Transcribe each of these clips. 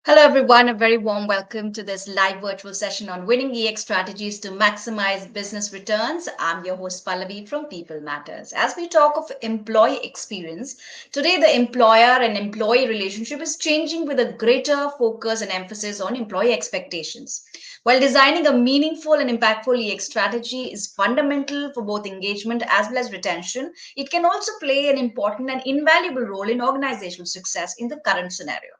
Hello, everyone. A very warm welcome to this live virtual session on winning EX strategies to maximize business returns. I'm your host, Pallavi from People Matters. As we talk of employee experience, today the employer and employee relationship is changing with a greater focus and emphasis on employee expectations. While designing a meaningful and impactful EX strategy is fundamental for both engagement as well as retention, it can also play an important and invaluable role in organizational success in the current scenario.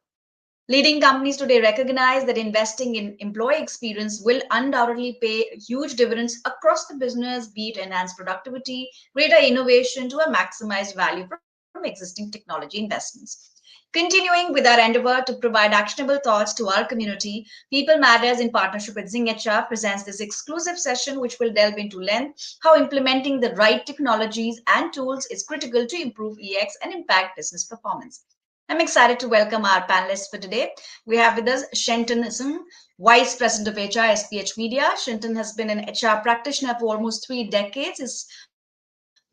Leading companies today recognize that investing in employee experience will undoubtedly pay huge dividends across the business, be it enhanced productivity, greater innovation to a maximized value from existing technology investments. Continuing with our endeavor to provide actionable thoughts to our community, People Matters in partnership with Zing HR presents this exclusive session which will delve into length how implementing the right technologies and tools is critical to improve EX and impact business performance. I'm excited to welcome our panelists for today. We have with us Shenton Ism, Vice President of HR, SPH Media. Shenton has been an HR practitioner for almost 3 decades. His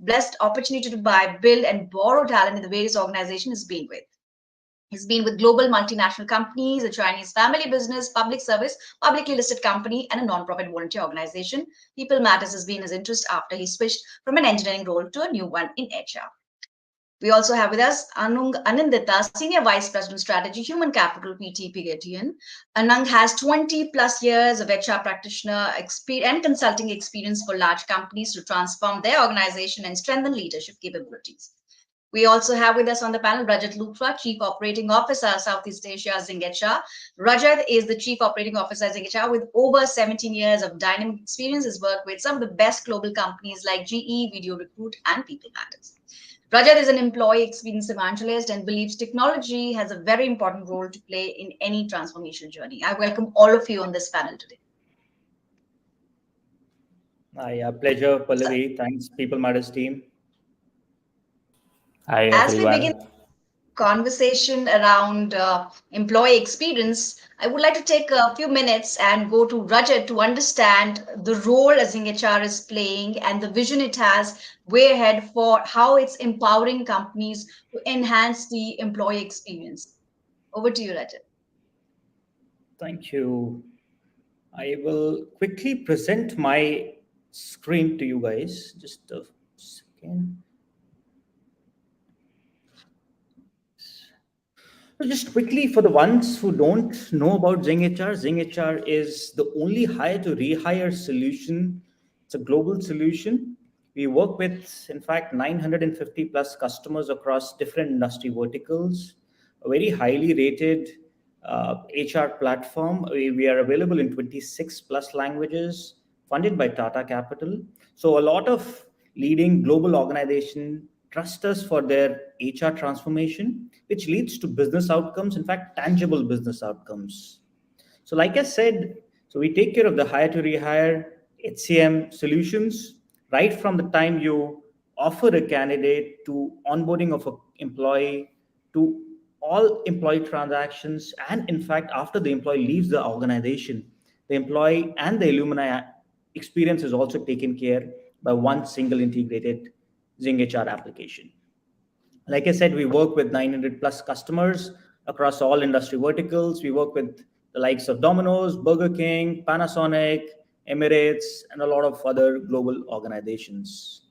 blessed opportunity to buy, build, and borrow talent in the various organizations he's been with. He's been with global multinational companies, a Chinese family business, public service, publicly listed company, and a non-profit volunteer organization. People Matters has been his interest after he switched from an engineering role to a new one in HR. We also have with us Anindita, Senior Vice President Strategy, Human Capital, PT Pigatian. Anang has 20 plus years of HR practitioner experience and consulting experience for large companies to transform their organization and strengthen leadership capabilities. We also have with us on the panel Rajat Luthra, Chief Operating Officer, Southeast Asia, Zing HR. Rajat is the Chief Operating Officer, Zing HR, with over 17 years of dynamic experience. Has worked with some of the best global companies like GE, Video Recruit, and People Matters. Rajat is an employee experience evangelist and believes technology has a very important role to play in any transformation journey. I welcome all of you on this panel today. Pleasure, Pallavi. Thanks, People Matters team. Hi As we begin everyone. conversation around employee experience, I would like to take a few minutes and go to Rajat to understand the role Azing HR is playing and the vision it has way ahead for how it's empowering companies to enhance the employee experience. Over to you, Rajat. Thank you. I will quickly present my screen to you guys. Just a second. So just quickly, for the ones who don't know about Zing HR is the only hire to rehire solution. It's a global solution. We work with, in fact, 950 plus customers across different industry verticals, a very highly rated HR platform. We are available in 26 plus languages, funded by Tata Capital. So a lot of leading global organizations trust us for their HR transformation, which leads to business outcomes, in fact, tangible business outcomes. So, like I said, so we take care of the hire to rehire HCM solutions right from the time you offer a candidate to onboarding of an employee to all employee transactions. And in fact, after the employee leaves the organization, the employee and the alumni experience is also taken care by one single integrated Zing HR application. Like I said, we work with 900 plus customers across all industry verticals. We work with the likes of Domino's, Burger King, Panasonic, Emirates, and a lot of other global organizations.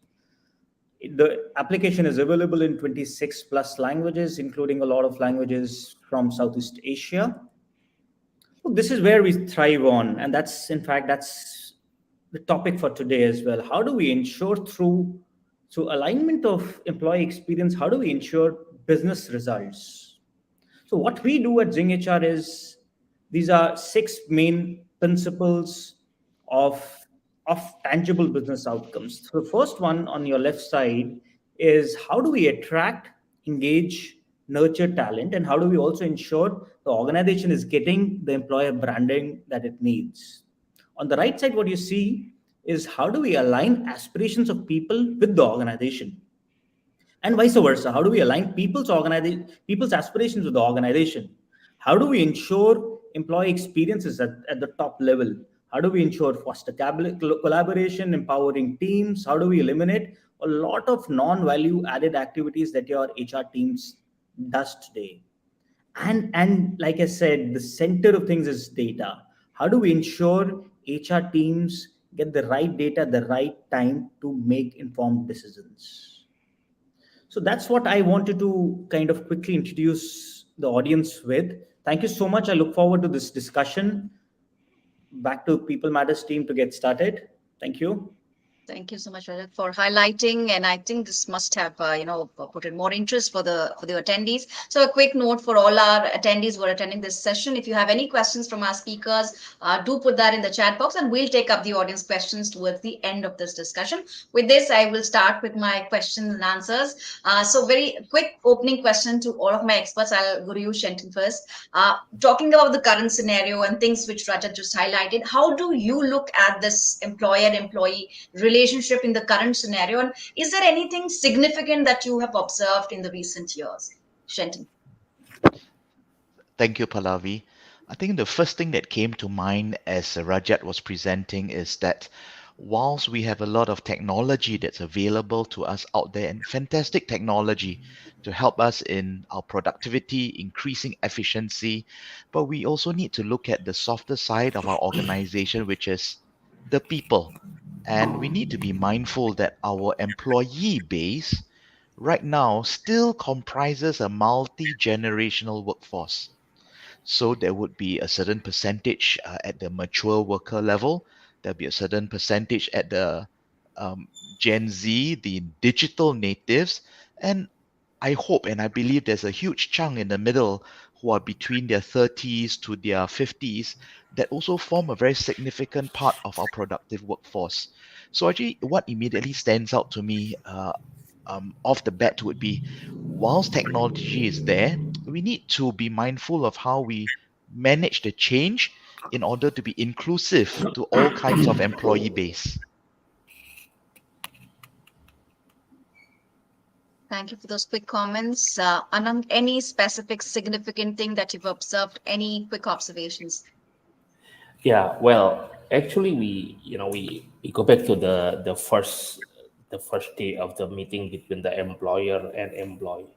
The application is available in 26 plus languages, including a lot of languages from Southeast Asia. This is where we thrive on, and that's the topic for today as well. How do we ensure through alignment of employee experience, how do we ensure business results? So what we do at Zing HR is, these are 6 main principles of, of tangible business outcomes. So the first one on your left side is, how do we attract, engage, nurture talent, and how do we also ensure the organization is getting the employer branding that it needs? On the right side, what you see is, how do we align aspirations of people with the organization, and vice versa? How do we align people's aspirations with the organization? How do we ensure employee experiences at the top level? How do we ensure foster collaboration, empowering teams? How do we eliminate a lot of non-value added activities that your HR teams does today? And like I said, the center of things is data. How do we ensure HR teams get the right data at the right time to make informed decisions? So that's what I wanted to kind of quickly introduce the audience with. Thank you so much. I look forward to this discussion. Back to People Matters team to get started. Thank you. Thank you so much, Rajat, for highlighting. And I think this must have, put in more interest for the attendees. So a quick note for all our attendees who are attending this session: if you have any questions from our speakers, do put that in the chat box, and we'll take up the audience questions towards the end of this discussion. With this, I will start with my questions and answers. So very quick opening question to all of my experts. I'll go to you, Shenton, first. Talking about the current scenario and things which Rajat just highlighted, how do you look at this employer-employee relationship in the current scenario? And is there anything significant that you have observed in the recent years? Shenton. Thank you, Pallavi. I think the first thing that came to mind as Rajat was presenting is that whilst we have a lot of technology that's available to us out there, and fantastic technology to help us in our productivity, increasing efficiency, but we also need to look at the softer side of our organization, which is the people. And we need to be mindful that our employee base right now still comprises a multi-generational workforce. So there would be a certain percentage at the mature worker level. There'll be a certain percentage at the um, Gen Z, the digital natives, and I hope and I believe there's a huge chunk in the middle who are between their 30s to their 50s that also form a very significant part of our productive workforce. So actually, what immediately stands out to me off the bat would be, whilst technology is there, we need to be mindful of how we manage the change in order to be inclusive to all kinds of employee base. Thank you for those quick comments. Anand, any specific significant thing that you've observed? Any quick observations? Yeah, well, actually, we go back to the first day of the meeting between the employer and employee,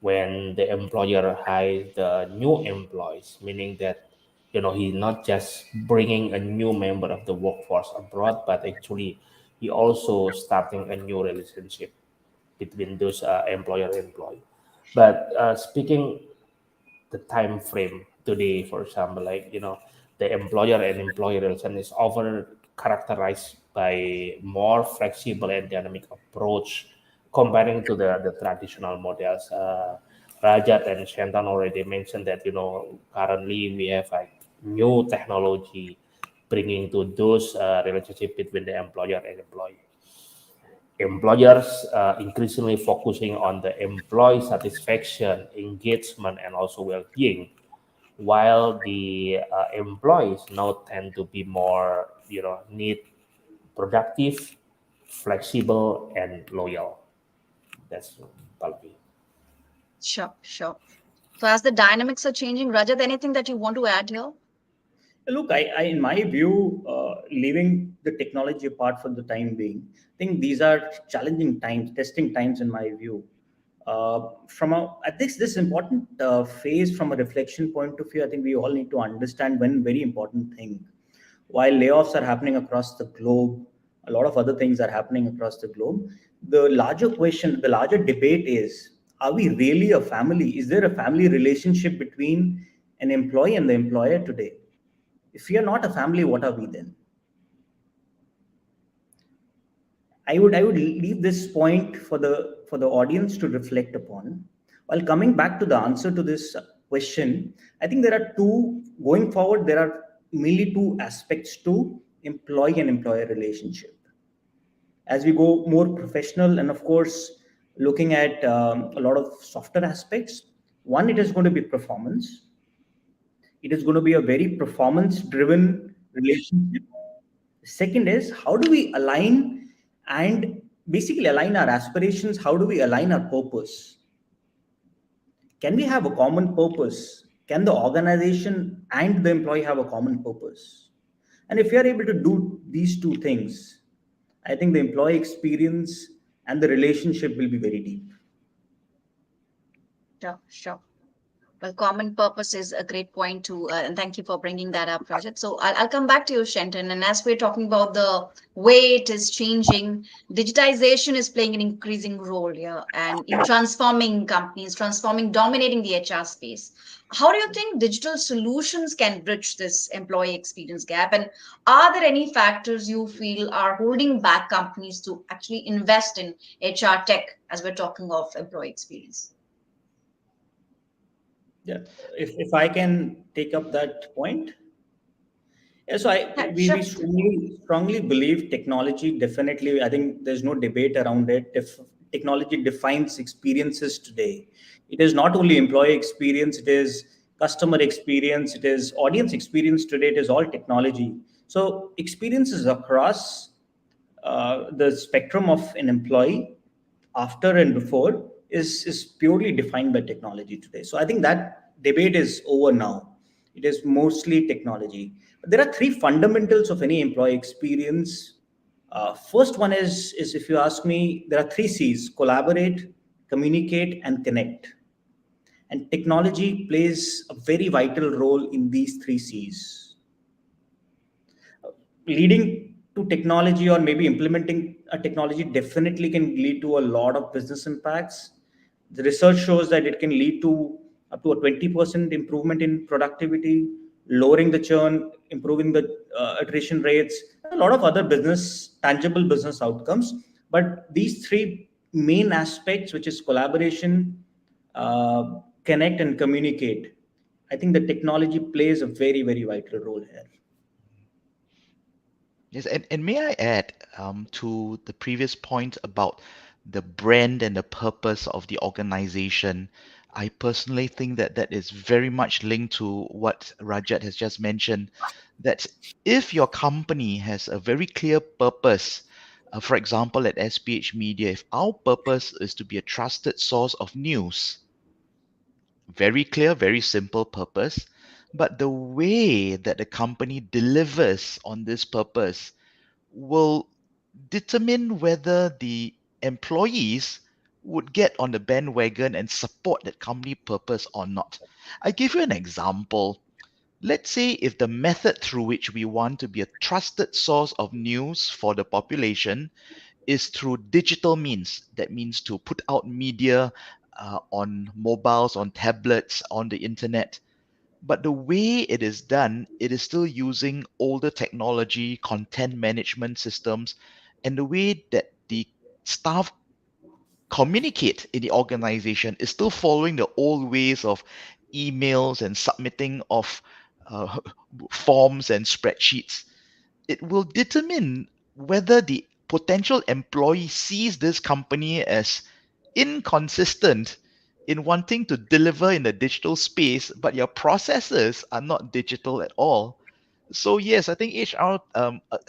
when the employer hires the new employees, meaning that he's not just bringing a new member of the workforce abroad, but actually he also starting a new relationship between those employer and employee. But speaking the time frame today, for example, like the employer and employee relation is often characterized by more flexible and dynamic approach comparing to the traditional models. Rajat and Shantan already mentioned that currently we have like new technology bringing to those relationship between the employer and employee. Employers increasingly focusing on the employee satisfaction, engagement, and also well-being, while the employees now tend to be more, need productive, flexible, and loyal. That's probably. Sure, sure. So as the dynamics are changing, Rajat, anything that you want to add here? Look, in my view, leaving the technology apart for the time being, I think these are challenging times, testing times, in my view. At this important phase, from a reflection point of view, I think we all need to understand one very important thing. While layoffs are happening across the globe, a lot of other things are happening across the globe. The larger question, the larger debate is: are we really a family? Is there a family relationship between an employee and the employer today? If we are not a family, what are we then? I would leave this point for the audience to reflect upon. While coming back to the answer to this question, I think there are two going forward. There are mainly two aspects to employee and employer relationship. As we go more professional, and of course, looking at a lot of softer aspects. One, it is going to be performance. It is going to be a very performance driven relationship. Second is, how do we align and basically align our aspirations? How do we align our purpose? Can we have a common purpose? Can the organization and the employee have a common purpose? And if we are able to do these two things, I think the employee experience and the relationship will be very deep. Sure, sure. Well, common purpose is a great point to, and thank you for bringing that up, Rajat. So I'll come back to you, Shenton. And as we're talking about the way it is changing, digitization is playing an increasing role here and in transforming companies, transforming, dominating the HR space. How do you think digital solutions can bridge this employee experience gap? And are there any factors you feel are holding back companies to actually invest in HR tech as we're talking of employee experience? Yeah, if I can take up that point. Yeah, so Yeah, we sure. strongly believe technology definitely, I think there's no debate around it. If technology defines experiences today, it is not only employee experience, it is customer experience, it is audience experience today, it is all technology. So experiences across the spectrum of an employee after and before is purely defined by technology today. So I think that debate is over now. It is mostly technology. But there are three fundamentals of any employee experience. First one is if you ask me, there are three C's: collaborate, communicate, and connect. And technology plays a very vital role in these three C's. Leading to technology or maybe implementing a technology definitely can lead to a lot of business impacts. The research shows that it can lead to up to a 20% improvement in productivity, lowering the churn, improving the attrition rates, and a lot of other tangible business outcomes. But these three main aspects, which is collaboration, connect, and communicate, I think the technology plays a very, very vital role here. Yes, and may I add to the previous point about the brand and the purpose of the organization? I personally think that that is very much linked to what Rajat has just mentioned. That if your company has a very clear purpose, for example, at SPH Media, if our purpose is to be a trusted source of news, very clear, very simple purpose, but the way that the company delivers on this purpose will determine whether the employees would get on the bandwagon and support that company purpose or not. I give you an example. Let's say if the method through which we want to be a trusted source of news for the population is through digital means, that means to put out media on mobiles, on tablets, on the internet. But the way it is done, it is still using older technology, content management systems, and the way that the staff communicate in the organization is still following the old ways of emails and submitting of uh, forms and spreadsheets. It will determine whether the potential employee sees this company as inconsistent in wanting to deliver in the digital space, but your processes are not digital at all. So yes, I think HR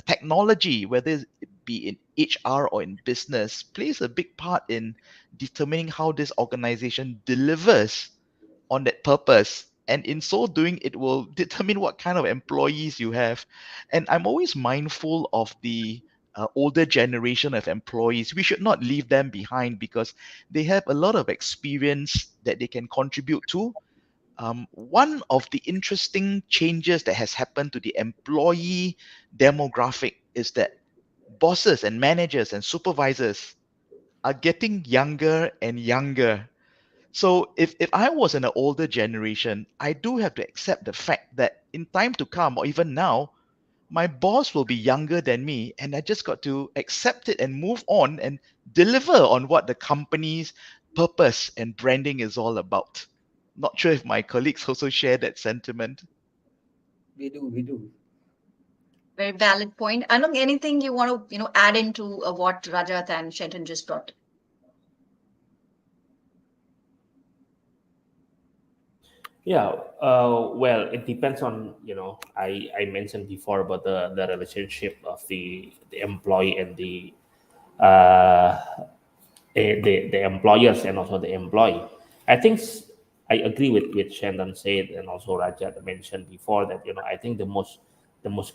technology, whether it be in HR or in business, plays a big part in determining how this organization delivers on that purpose. And in so doing, it will determine what kind of employees you have. And I'm always mindful of the older generation of employees. We should not leave them behind because they have a lot of experience that they can contribute to. One of the interesting changes that has happened to the employee demographic is that bosses and managers and supervisors are getting younger and younger. So if I was in an older generation, I do have to accept the fact that in time to come or even now, my boss will be younger than me, and I just got to accept it and move on and deliver on what the company's purpose and branding is all about. Not sure if my colleagues also share that sentiment. We do. Very valid point. Anung, anything you want to, add into what Rajat and Shenton just brought? Yeah, well, it depends on, I mentioned before about the relationship of the employee and uh, the employers and also the employee. I think I agree with Shannon said and also Rajat mentioned before that, I think the most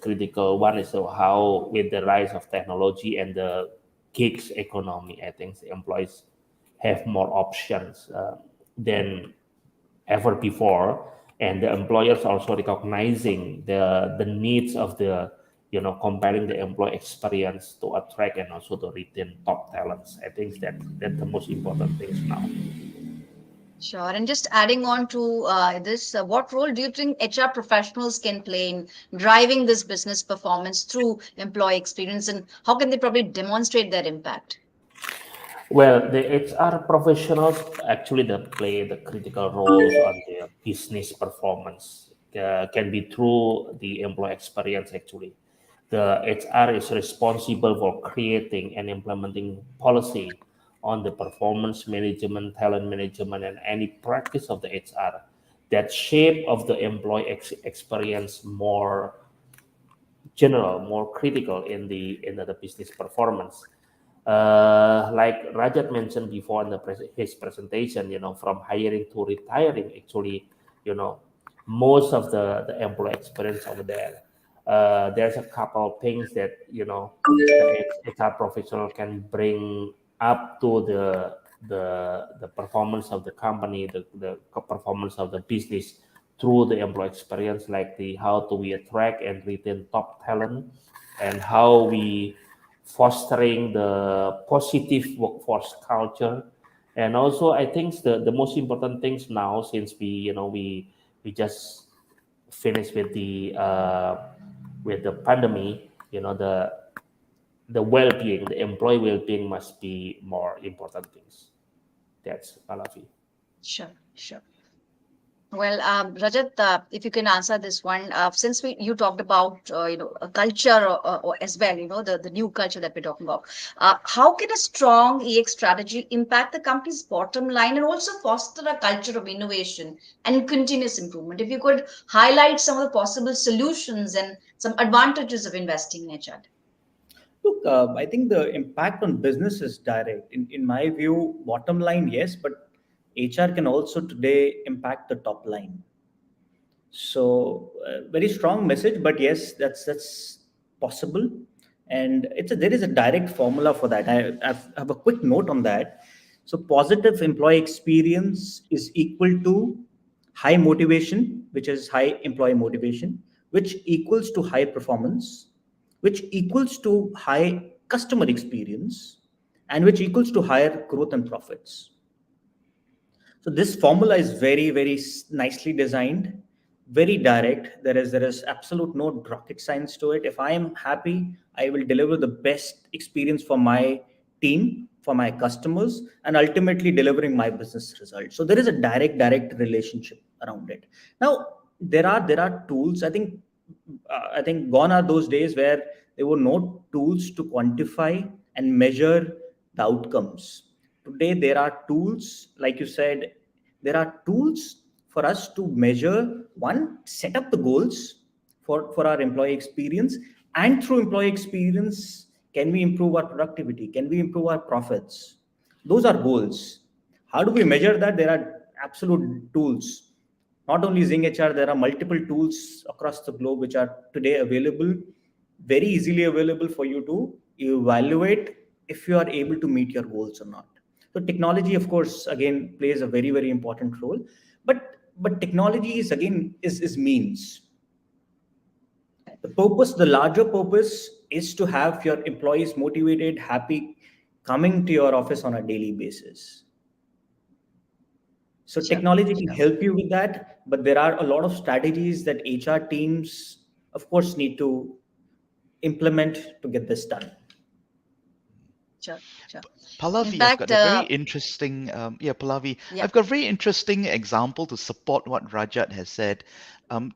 critical one is how with the rise of technology and the gigs economy, I think the employees have more options than ever before, and the employers also recognizing the needs of the, comparing the employee experience to attract and also to retain top talents. I think that's the most important things now. Sure. And just adding on to this, what role do you think HR professionals can play in driving this business performance through employee experience, and how can they probably demonstrate their impact? Well, the HR professionals actually that play the critical roles on the business performance can be through the employee experience actually. The HR is responsible for creating and implementing policy on the performance management, talent management, and any practice of the HR that shape of the employee experience more general, more critical in the business performance. Like Rajat mentioned before in his presentation, from hiring to retiring, actually, you know, most of the employee experience over there. There's a couple of things that the HR professional can bring up to the performance of the company, the performance of the business through the employee experience, like the how do we attract and retain top talent, and how we fostering the positive workforce culture. And also I think the most important things now, since we just finished with the pandemic, the well-being, the employee well-being must be more important things. That's Malavi. Sure, sure. Well, Rajat, if you can answer this one, since you talked about a culture or as well, the new culture that we're talking about, how can a strong EX strategy impact the company's bottom line and also foster a culture of innovation and continuous improvement? If you could highlight some of the possible solutions and some advantages of investing in HR. Look, I think the impact on business is direct. In my view, bottom line, yes, but HR can also today impact the top line. So very strong message, but yes, that's possible, and there is a direct formula for that. I have a quick note on that. So positive employee experience is equal to high motivation, which is high employee motivation, which equals to high performance, which equals to high customer experience, and which equals to higher growth and profits. So this formula is very nicely designed, very direct. There is absolute no rocket science to it. If I am happy, I will deliver the best experience for my team, for my customers, and ultimately delivering my business results. So there is a direct relationship around it. Now there are tools. I think gone are those days where there were no tools to quantify and measure the outcomes. Today there are tools, like you said, there are tools for us to measure, one, set up the goals for our employee experience, and through employee experience, can we improve our productivity? Can we improve our profits? Those are goals. How do we measure that? There are absolute tools. Not only Zing HR, there are multiple tools across the globe which are today available, very easily available for you to evaluate if you are able to meet your goals or not. So technology, of course, again plays a very important role, but technology is again is means. The larger purpose is to have your employees motivated, happy, coming to your office on a daily basis. So Sure, technology can sure. help you with that, but there are a lot of strategies that HR teams, of course, need to implement to get this done. Sure, sure. In Pallavi, I've got fact, a very interesting, Pallavi, yeah, I've got a very interesting example to support what Rajat has said.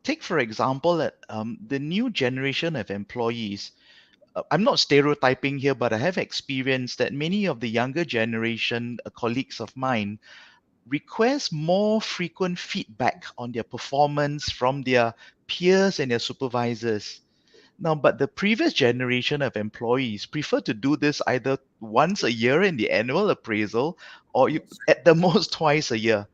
Take, for example, that the new generation of employees, I'm not stereotyping here, but I have experienced that many of the younger generation colleagues of mine request more frequent feedback on their performance from their peers and their supervisors. Now, but the previous generation of employees prefer to do this either once a year in the annual appraisal or at the most twice a year.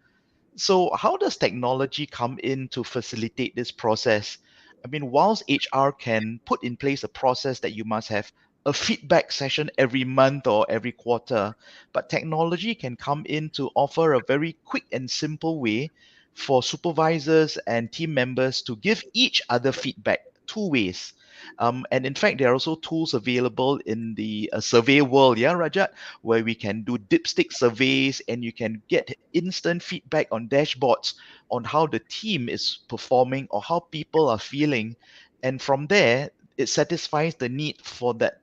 So, how does technology come in to facilitate this process? I mean, whilst HR can put in place a process that you must have a feedback session every month or every quarter, but technology can come in to offer a very quick and simple way for supervisors and team members to give each other feedback two ways. And in fact, there are also tools available in the survey world, yeah, Rajat, where we can do dipstick surveys and you can get instant feedback on dashboards on how the team is performing or how people are feeling. And from there, it satisfies the need for that.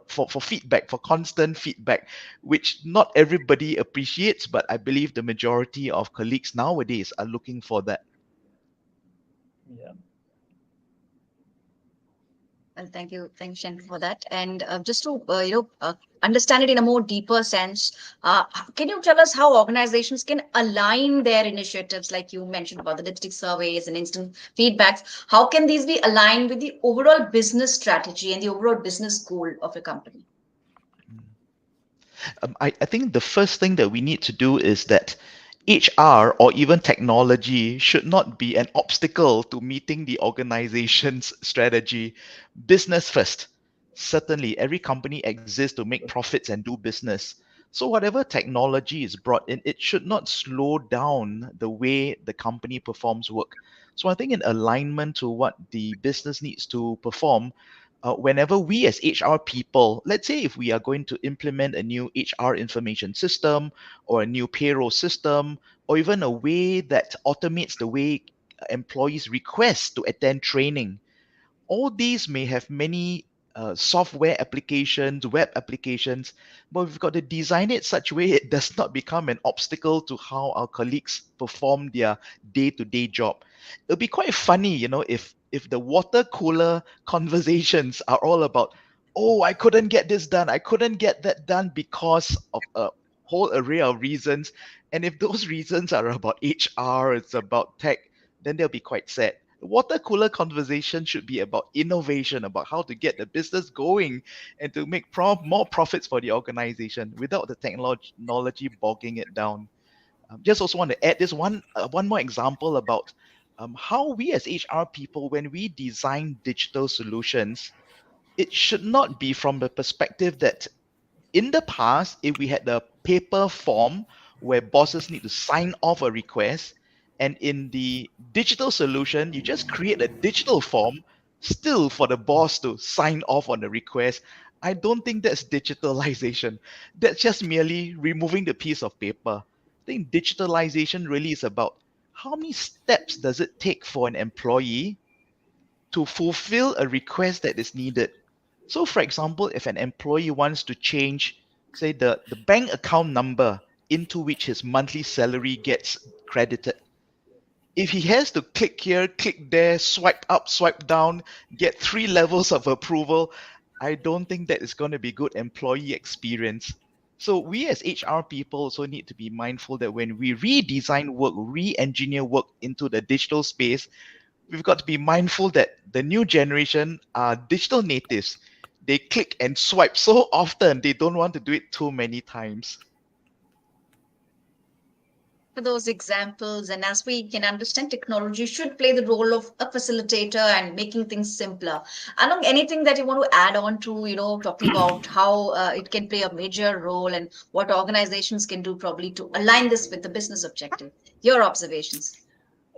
For feedback, for constant feedback, which not everybody appreciates, but I believe the majority of colleagues nowadays are looking for that. Yeah. Well, thank you, Shen, for that. And just to understand it in a more deeper sense, can you tell us how organizations can align their initiatives, like you mentioned about the dipstick surveys and instant feedbacks? How can these be aligned with the overall business strategy and the overall business goal of a company? I think the first thing that we need to do is that HR or even technology should not be an obstacle to meeting the organization's strategy. Business first. Certainly, every company exists to make profits and do business. So, whatever technology is brought in, it should not slow down the way the company performs work. So, I think in alignment to what the business needs to perform, whenever we as HR people, let's say if we are going to implement a new HR information system or a new payroll system, or even a way that automates the way employees request to attend training, all these may have many software applications, web applications, but we've got to design it such a way it does not become an obstacle to how our colleagues perform their day-to-day job. It'll be quite funny, if the water cooler conversations are all about, oh, I couldn't get this done, I couldn't get that done because of a whole array of reasons. And if those reasons are about HR, it's about tech, then they'll be quite sad. The water cooler conversation should be about innovation, about how to get the business going and to make more profits for the organization without the technology bogging it down. Just also want to add this one more example about how we as HR people, when we design digital solutions, it should not be from the perspective that in the past, if we had the paper form where bosses need to sign off a request, and in the digital solution, you just create a digital form still for the boss to sign off on the request. I don't think that's digitalization. That's just merely removing the piece of paper. I think digitalization really is about how many steps does it take for an employee to fulfill a request that is needed. So, for example, if an employee wants to change, say, the bank account number into which his monthly salary gets credited, if he has to click here, click there, swipe up, swipe down, get three levels of approval, I don't think that is going to be good employee experience. So we as HR people also need to be mindful that when we redesign work, re-engineer work into the digital space, we've got to be mindful that the new generation are digital natives. They click and swipe so often, they don't want to do it too many times. For those examples, and as we can understand, technology should play the role of a facilitator and making things simpler. Along anything that you want to add on to, talking about how it can play a major role and what organizations can do probably to align this with the business objective. Your observations.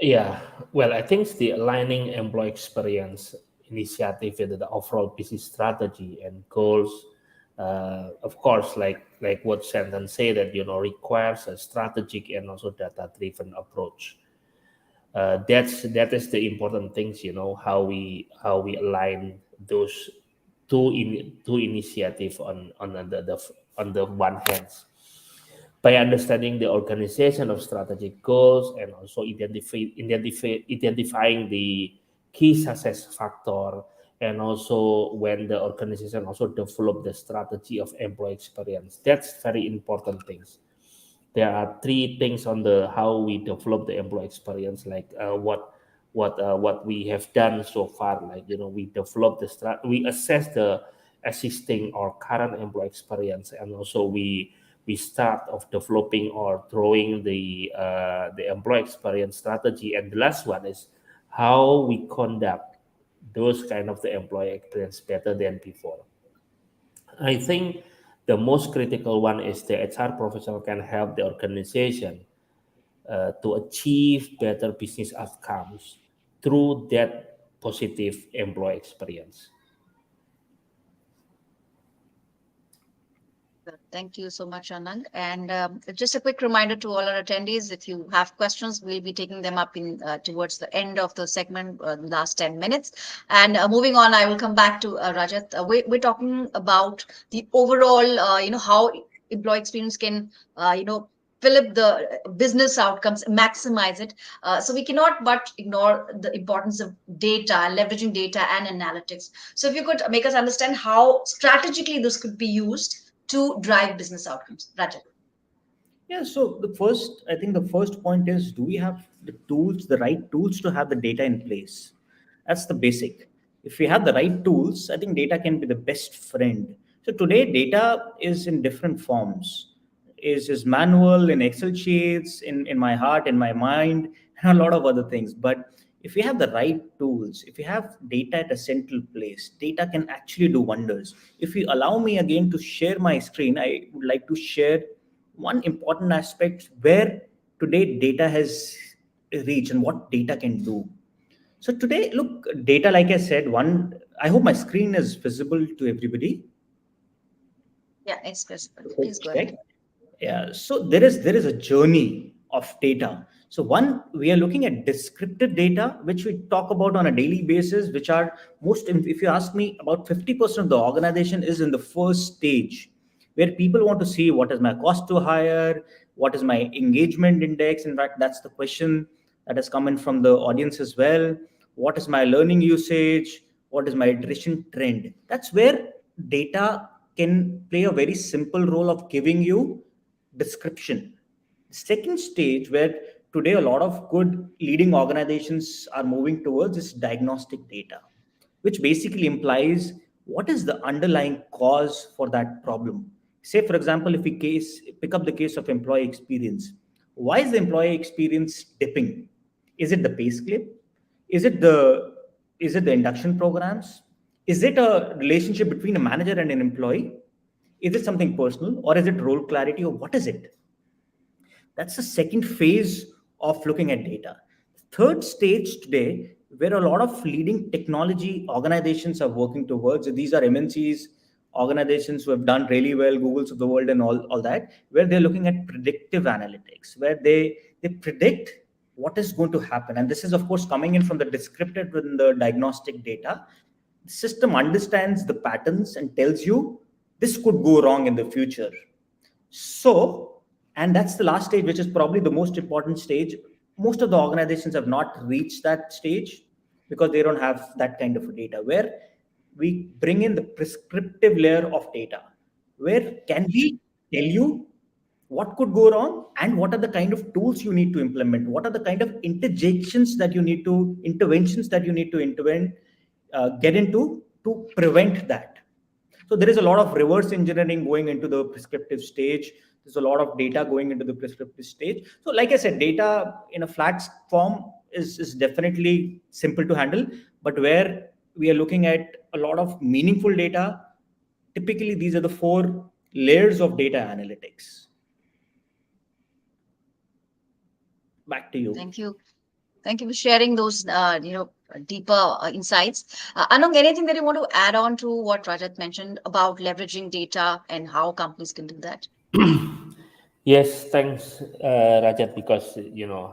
Yeah, well, I think the aligning employee experience initiative with the overall business strategy and goals, of course, like what Shannon said, that requires a strategic and also data-driven approach. That is the important things. How we align those two initiative on the one hand, by understanding the organization of strategic goals and also identifying the key success factor, and also when the organization also develop the strategy of employee experience. That's very important things. There are three things on the how we develop the employee experience, like what we have done so far. Like we develop we assess the existing or current employee experience, and also we start of developing or drawing the employee experience strategy. And the last one is how we conduct those kind of the employee experience better than before. I think the most critical one is the HR professional can help the organization to achieve better business outcomes through that positive employee experience. Thank you so much, Anand. And just a quick reminder to all our attendees, if you have questions, we'll be taking them up in towards the end of the segment, last 10 minutes. And moving on, I will come back to Rajat. We're talking about the overall, how employee experience can, fill up the business outcomes, maximize it. So we cannot but ignore the importance of data, leveraging data and analytics. So if you could make us understand how strategically this could be used to drive business outcomes. Rajat. Yeah, so I think the first point is, do we have the tools, the right tools to have the data in place? That's the basic. If we have the right tools, I think data can be the best friend. So today, data is in different forms. Is manual in Excel sheets, in my heart, in my mind, and a lot of other things. But if we have the right tools, if we have data at a central place, data can actually do wonders. If you allow me again to share my screen, I would like to share one important aspect where today data has reached and what data can do. So today, look, data, like I said, I hope my screen is visible to everybody. Yeah, it's possible. So Please go check. ahead. Yeah, so there is a journey of data. So one, we are looking at descriptive data, which we talk about on a daily basis, which are if you ask me, about 50% of the organization is in the first stage, where people want to see what is my cost to hire, what is my engagement index. In fact, that's the question that has come in from the audience as well. What is my learning usage? What is my attrition trend? That's where data can play a very simple role of giving you description. Second stage, where today a lot of good leading organizations are moving towards, is diagnostic data, which basically implies what is the underlying cause for that problem. Say, for example, if we pick up the case of employee experience, why is the employee experience dipping? Is it the pay scale? Is it the induction programs? Is it a relationship between a manager and an employee? Is it something personal, or is it role clarity, or what is it? That's the second phase of looking at data. Third stage today, where a lot of leading technology organizations are working towards, these are MNCs, organizations who have done really well, Googles of the world and all that, where they're looking at predictive analytics, where they predict what is going to happen. And this is, of course, coming in from the descriptive and the diagnostic data. The system understands the patterns and tells you this could go wrong in the future. So, and that's the last stage, which is probably the most important stage. Most of the organizations have not reached that stage because they don't have that kind of data, where we bring in the prescriptive layer of data, where can we tell you what could go wrong and what are the kind of tools you need to implement, what are the kind of interventions that you need to get into to prevent that. So there is a lot of reverse engineering going into the prescriptive stage. There's a lot of data going into the prescriptive stage. So like I said, data in a flat form is definitely simple to handle, but where we are looking at a lot of meaningful data, typically these are the four layers of data analytics. Back to you. Thank you. Thank you for sharing those, deeper insights. Anung, anything that you want to add on to what Rajat mentioned about leveraging data and how companies can do that? Yes, thanks, Rajat, because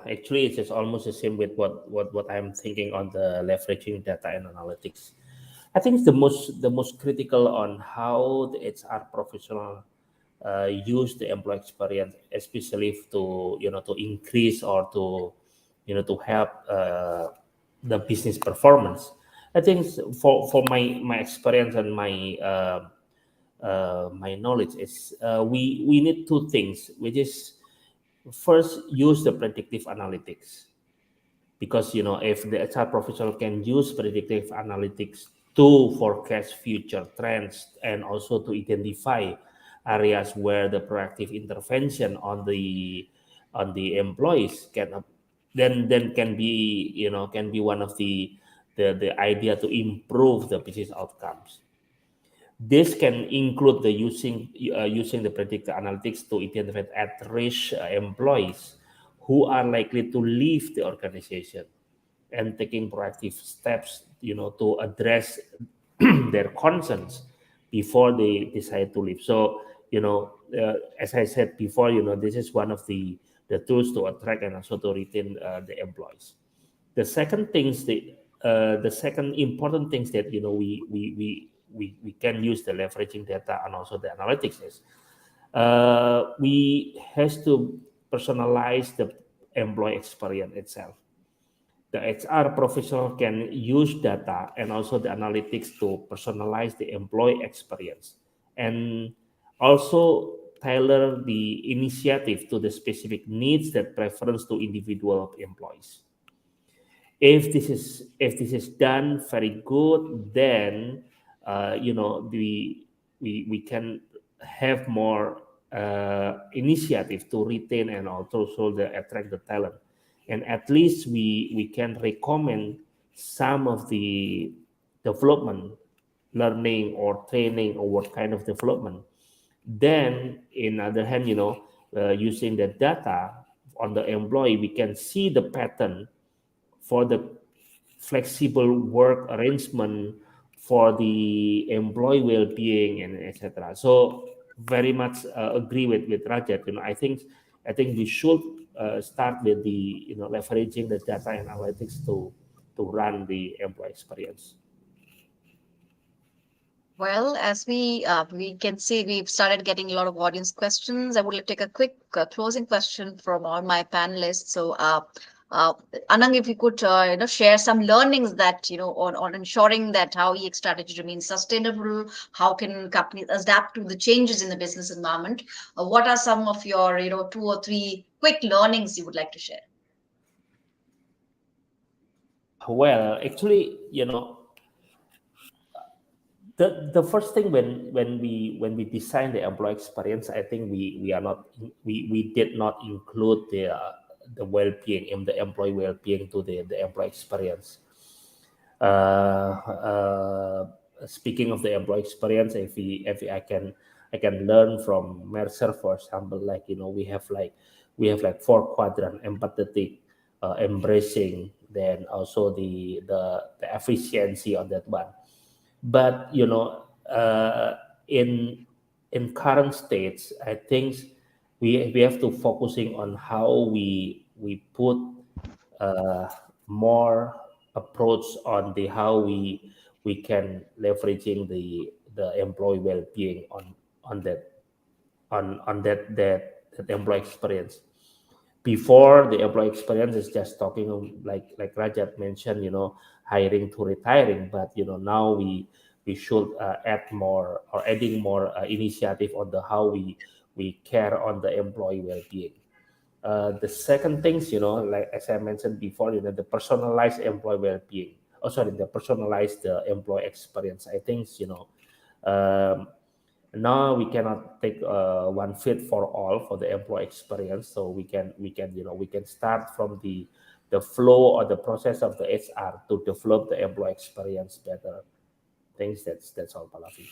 actually it's just almost the same with what I'm thinking on the leveraging data and analytics. I think it's the most critical on how the HR professional use the employee experience, especially to increase or to help the business performance. I think for my experience and my knowledge is we need two things, which is first use the predictive analytics, because if the HR professional can use predictive analytics to forecast future trends and also to identify areas where the proactive intervention on the employees then can be one of the idea to improve the business outcomes. This can include using the predictive analytics to identify at-risk employees who are likely to leave the organization and taking proactive steps, to address their concerns before they decide to leave. So, as I said before, this is one of the tools to attract and also to retain the employees. The second things that the second important things that we can use the leveraging data and also the analytics is we has to personalize the employee experience itself. The HR professional can use data and also the analytics to personalize the employee experience and also tailor the initiative to the specific needs that preference to individual employees. If this is done very good, then we can have more initiative to retain and also the attract the talent, and at least we can recommend some of the development, learning or training or what kind of development. Then in other hand, using the data on the employee, we can see the pattern for the flexible work arrangement, for the employee well-being, and etc. So very much agree with Rajat. I think we should start with the leveraging the data and analytics to run the employee experience. Well, as we can see, we've started getting a lot of audience questions. I would like to take a quick closing question from all my panelists. So, uh, Anang, if you could, share some learnings that on ensuring that how EX strategy remains sustainable, how can companies adapt to the changes in the business environment? What are some of your, two or three quick learnings you would like to share? Well, actually, the first thing when we design the employee experience, I think we are not we did not include the well-being and the employee well-being to the employee experience. Speaking of the employee experience, if I can learn from Mercer, for example, like we have like four quadrant: empathetic, embracing, then also the efficiency on that one. But in current states, I think we have to focusing on how we put uh, more approach on the how we can leveraging the employee well-being on that on that employee experience. Before, the employee experience is just talking like Rajat mentioned, hiring to retiring. But now we should add more or adding more initiative on the how we care on the employee well-being. The second things, like as I mentioned before, the personalized employee well-being. Oh, sorry, the personalized employee experience. I think um, now we cannot take one fit for all for the employee experience. So we can start from the flow or the process of the HR to develop the employee experience better. Things that's all, Palavi.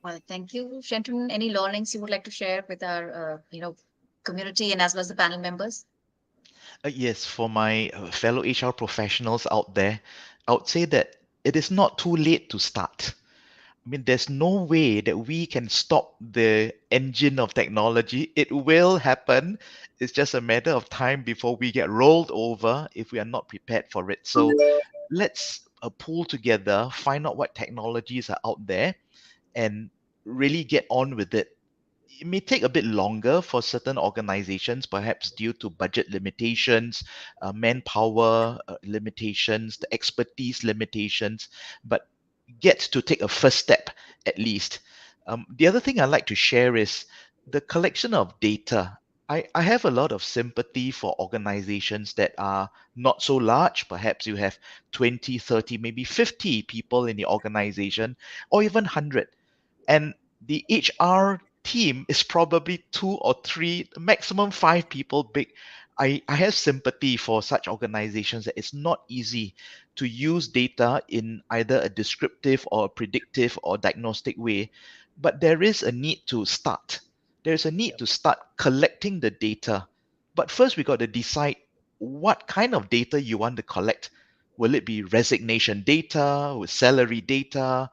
Well, thank you, Shenton. Any learnings you would like to share with our, community and as well as the panel members? Yes, for my fellow HR professionals out there, I would say that it is not too late to start. I mean, there's no way that we can stop the engine of technology. It will happen. It's just a matter of time before we get rolled over if we are not prepared for it. So let's pull together, find out what technologies are out there, and really get on with it. It may take a bit longer for certain organizations, perhaps due to budget limitations, manpower limitations, the expertise limitations, but get to take a first step at least. The other thing I like to share is the collection of data. I have a lot of sympathy for organizations that are not so large. Perhaps you have 20, 30, maybe 50 people in the organization, or even 100, and the HR team is probably two or three, maximum five people big. I have sympathy for such organizations that it's not easy to use data in either a descriptive or a predictive or diagnostic way, but there is a need to start. There's a need Yep. to start collecting the data. But first, we got to decide what kind of data you want to collect. Will it be resignation data, with salary data,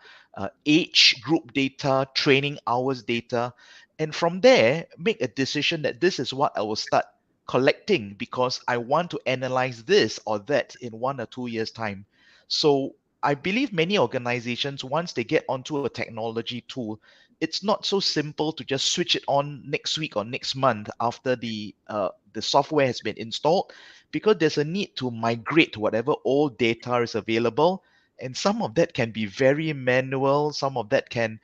age group data, training hours data? And from there, make a decision that this is what I will start collecting because I want to analyze this or that in 1 or 2 years' time. So I believe many organizations, once they get onto a technology tool, it's not so simple to just switch it on next week or next month after the software has been installed, because there's a need to migrate whatever old data is available, and some of that can be very manual. Some of that can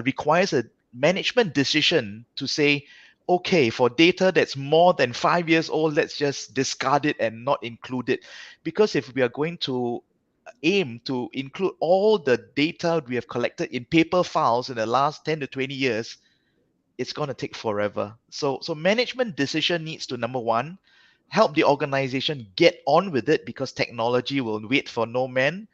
requires a management decision to say, okay, for data that's more than 5 years old, let's just discard it and not include it, because if we are going to aim to include all the data we have collected in paper files in the last 10 to 20 years, it's going to take forever. So management decision needs to, number one, help the organization get on with it because technology will wait for no man.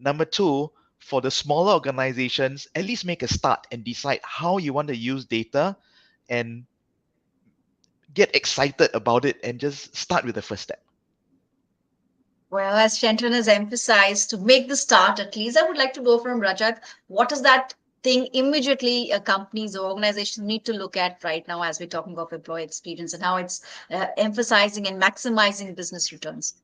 Number two, for the smaller organizations, at least make a start and decide how you want to use data and get excited about it and just start with the first step. Well, as Shenton has emphasized, to make the start at least, I would like to go from Rajat. What is that thing immediately companies or organizations need to look at right now as we're talking of employee experience and how it's emphasizing and maximizing business returns?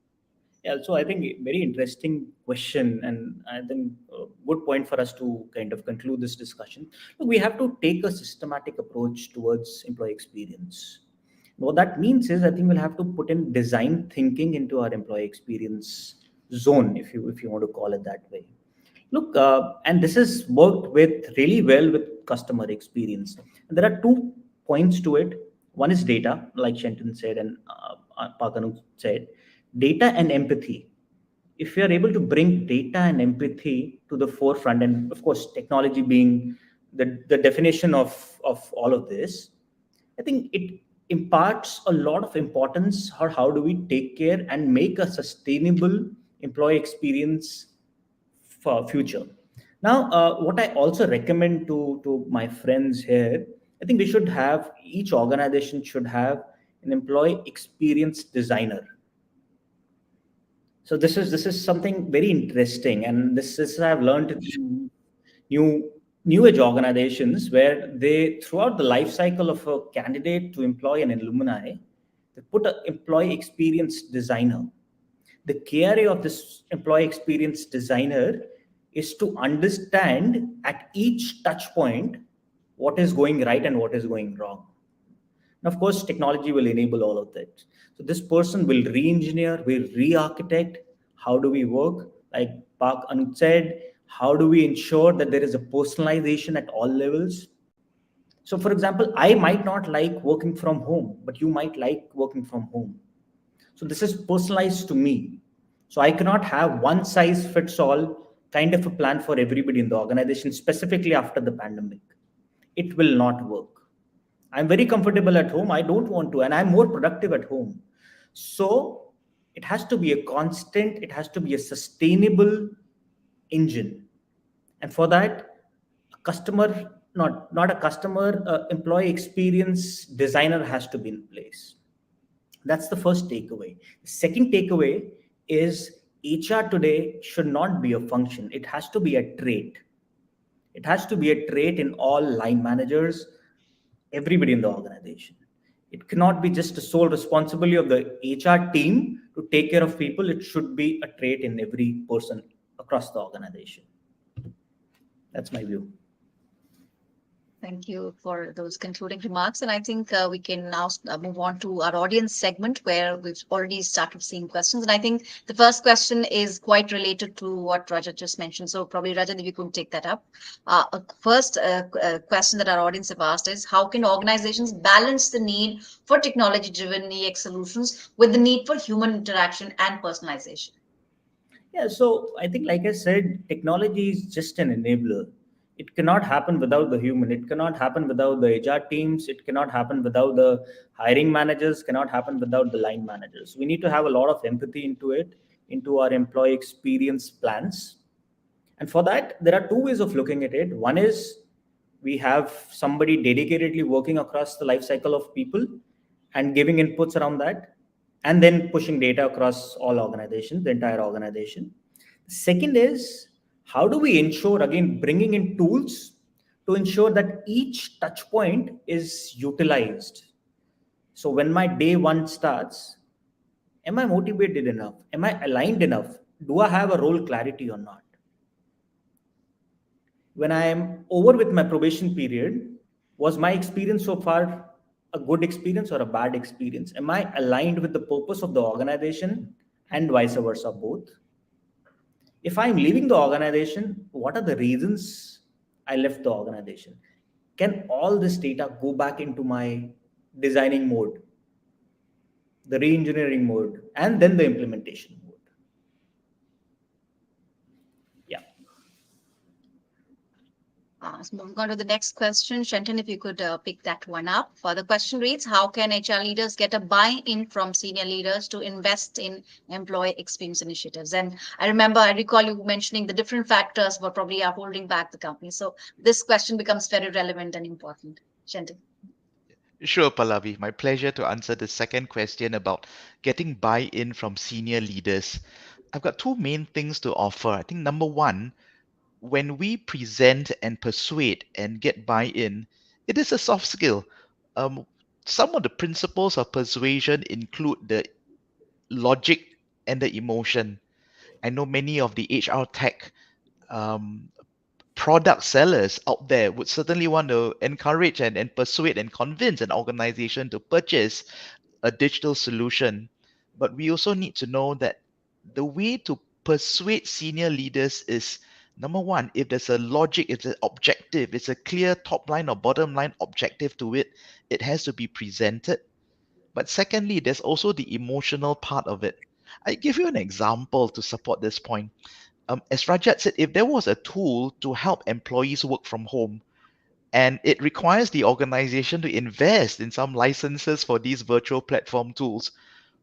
Yeah, so I think very interesting question, and I think a good point for us to kind of conclude this discussion. Look, we have to take a systematic approach towards employee experience. What that means is, I think we'll have to put in design thinking into our employee experience zone, if you want to call it that way. Look, and this has worked with really well with customer experience. And there are 2 points to it. One is data, like Shenton said and Pakanu said, data and empathy. If we are able to bring data and empathy to the forefront, and of course, technology being the definition of all of this, I think it imparts a lot of importance on how do we take care and make a sustainable employee experience for future. Now, what I also recommend to my friends here, I think we should have, each organization should have an employee experience designer. So this is something very interesting, and this is I've learned in new new age organizations where they, throughout the life cycle of a candidate to employ an alumni, they put an employee experience designer. The KRA of this employee experience designer is to understand at each touch point what is going right and what is going wrong. And of course, technology will enable all of that. So this person will re-engineer, will re-architect. How do we work? Like Park Anuj said, how do we ensure that there is a personalization at all levels? So, for example, I might not like working from home, but you might like working from home. So this is personalized to me. So I cannot have one size fits all kind of a plan for everybody in the organization, specifically after the pandemic. It will not work. I'm very comfortable at home. I don't want to, and I'm more productive at home. So it has to be a constant, it has to be a sustainable engine. And for that, a customer, not a customer, employee experience designer has to be in place. That's the first takeaway. The second takeaway is HR today should not be a function. It has to be a trait. It has to be a trait in all line managers, everybody in the organization. It cannot be just a sole responsibility of the HR team to take care of people. It should be a trait in every person across the organization. That's my view. Thank you for those concluding remarks. And I think we can now move on to our audience segment where we've already started seeing questions. And I think the first question is quite related to what Rajat just mentioned. So probably Rajat, if you could take that up. First question that our audience have asked is, how can organizations balance the need for technology-driven EX solutions with the need for human interaction and personalization? Yeah, so I think, like I said, technology is just an enabler. It cannot happen without the human. It cannot happen without the HR teams. It cannot happen without the hiring managers. Cannot happen without the line managers. We need to have a lot of empathy into it, into our employee experience plans. And for that, there are 2 ways of looking at it. One is we have somebody dedicatedly working across the life cycle of people, and giving inputs around that, and then pushing data across all organizations, the entire organization. Second is, how do we ensure, again, bringing in tools to ensure that each touch point is utilized. So when my day one starts, am I motivated enough? Am I aligned enough? Do I have a role clarity or not? When I am over with my probation period, was my experience so far a good experience or a bad experience? Am I aligned with the purpose of the organization and vice versa, both? If I'm leaving the organization, what are the reasons I left the organization? Can all this data go back into my designing mode, the re-engineering mode, and then the implementation mode? Yeah. So moving on to the next question, Shenton, if you could pick that one up. The question reads, how can HR leaders get a buy-in from senior leaders to invest in employee experience initiatives? And I recall you mentioning the different factors what probably are holding back the company. So this question becomes very relevant and important. Shenton. Sure, Pallavi. My pleasure to answer the second question about getting buy-in from senior leaders. I've got two main things to offer. I think number one, when we present and persuade and get buy-in, it is a soft skill. Um, some of the principles of persuasion include the logic and the emotion. I know many of the HR tech um, product sellers out there would certainly want to encourage and persuade and convince an organization to purchase a digital solution. But we also need to know that the way to persuade senior leaders is number one, if there's a logic, it's an objective, it's a clear top line or bottom line objective to it, it has to be presented. But secondly, there's also the emotional part of it. I give you an example to support this point. As Rajat said, if there was a tool to help employees work from home, and it requires the organization to invest in some licenses for these virtual platform tools,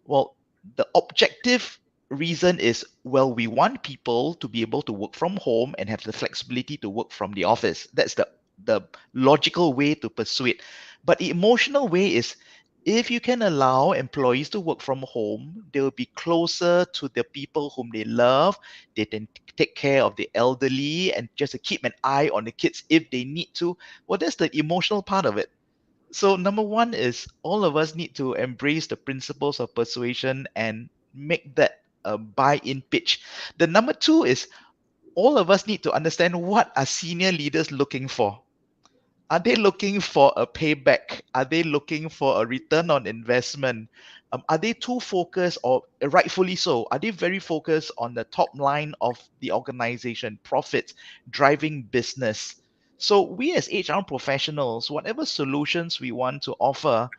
well, the objective reason is, well, we want people to be able to work from home and have the flexibility to work from the office. That's the logical way to persuade. But the emotional way is, if you can allow employees to work from home, they'll be closer to the people whom they love. They can take care of the elderly and just to keep an eye on the kids if they need to. Well, that's the emotional part of it. So, number one is all of us need to embrace the principles of persuasion and make that a buy in pitch. The number two is all of us need to understand what are senior leaders looking for. Are they looking for a payback? Are they looking for a return on investment? Are they too focused, or rightfully so? Are they very focused on the top line of the organization, profits, driving business? So, we as HR professionals, whatever solutions we want to offer,